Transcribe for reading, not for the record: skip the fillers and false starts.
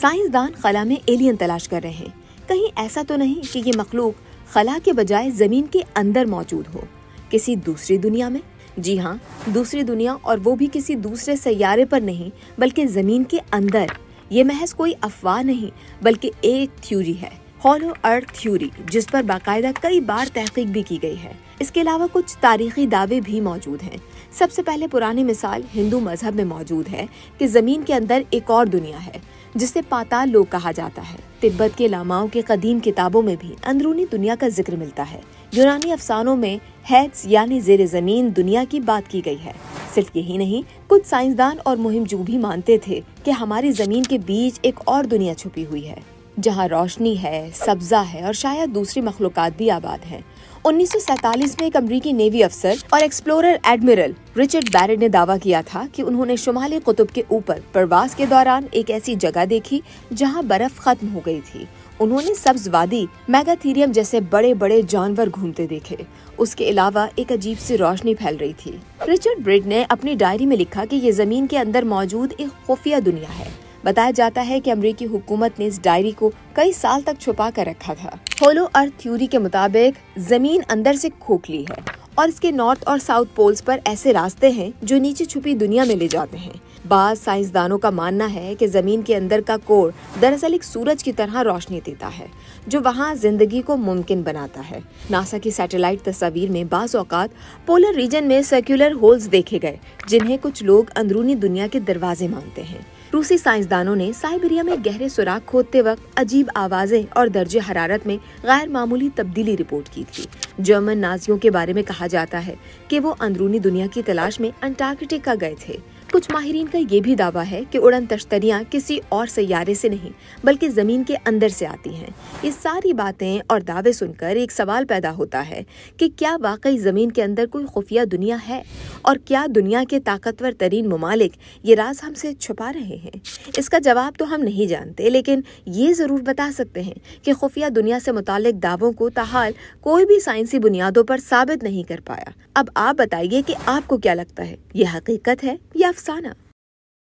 साइंसदान खला में एलियन तलाश कर रहे हैं। कहीं ऐसा तो नहीं कि ये मखलूक खला के बजाय जमीन के अंदर मौजूद हो, किसी दूसरी दुनिया में? जी हाँ, दूसरी दुनिया, और वो भी किसी दूसरे सैयारे पर नहीं बल्कि जमीन के अंदर। ये महज कोई अफवाह नहीं बल्कि एक थ्योरी है, हॉलो अर्थ थ्योरी, जिस पर बाकायदा कई बार तहकीक भी की गई है। इसके अलावा कुछ तारीखी दावे भी मौजूद हैं। सबसे पहले पुरानी मिसाल हिंदू मजहब में मौजूद है कि जमीन के अंदर एक और दुनिया है जिसे पाताल लोक कहा जाता है। तिब्बत के लामाओं के कदीम किताबों में भी अंदरूनी दुनिया का जिक्र मिलता है। यूनानी अफसानों में हेड्स यानी जेर जमीन दुनिया की बात की गई है। सिर्फ यही नहीं, कुछ साइंसदान और मुहिमजू भी मानते थे कि हमारी जमीन के बीच एक और दुनिया छुपी हुई है जहाँ रोशनी है, सब्जा है और शायद दूसरी मखलूकात भी आबाद हैं। 1947 में एक अमरीकी नेवी अफसर और एक्सप्लोरर एडमिरल रिचर्ड बैरेट ने दावा किया था कि उन्होंने शुमाली कुतुब के ऊपर प्रवास के दौरान एक ऐसी जगह देखी जहां बर्फ खत्म हो गई थी। उन्होंने सब्ज वादी, मेगाथीरियम जैसे बड़े बड़े जानवर घूमते देखे। उसके अलावा एक अजीब सी रोशनी फैल रही थी। रिचर्ड बैरेट ने अपनी डायरी में लिखा कि ये जमीन के अंदर मौजूद एक खुफिया दुनिया है। बताया जाता है कि अमेरिकी हुकूमत ने इस डायरी को कई साल तक छुपा कर रखा था। होलो अर्थ थ्योरी के मुताबिक जमीन अंदर से खोखली है और इसके नॉर्थ और साउथ पोल्स पर ऐसे रास्ते हैं जो नीचे छुपी दुनिया में ले जाते हैं। बाज़ साइंसदानों का मानना है कि जमीन के अंदर का कोर दरअसल एक सूरज की तरह रोशनी देता है जो वहाँ जिंदगी को मुमकिन बनाता है। नासा की सैटेलाइट तस्वीर में बाज़ औकात पोलर रीजन में सर्कुलर होल्स देखे गए जिन्हें कुछ लोग अंदरूनी दुनिया के दरवाजे मानते हैं। रूसी साइंसदानों ने साइबेरिया में गहरे सुराख खोदते वक्त अजीब आवाजें और दर्जे हरारत में गैर मामूली तब्दीली रिपोर्ट की थी। जर्मन नाजियों के बारे में कहा जाता है कि वो अंदरूनी दुनिया की तलाश में अंटार्कटिका गए थे। कुछ माहिरीन का ये भी दावा है कि उड़न तश्तरियां किसी और सैयारे से नहीं बल्कि जमीन के अंदर से आती हैं। ये सारी बातें और दावे सुनकर एक सवाल पैदा होता है कि क्या वाकई जमीन के अंदर कोई खुफिया दुनिया है और क्या दुनिया के ताकतवर तरीन ममालिक ये राज हमसे छुपा रहे हैं? इसका जवाब तो हम नहीं जानते, लेकिन ये जरूर बता सकते हैं कि खुफिया दुनिया से मुतालिक दावों को ताहाल कोई भी साइंसी बुनियादों पर साबित नहीं कर पाया। अब आप बताइए कि आपको क्या लगता है, ये हकीकत है या अफसाना?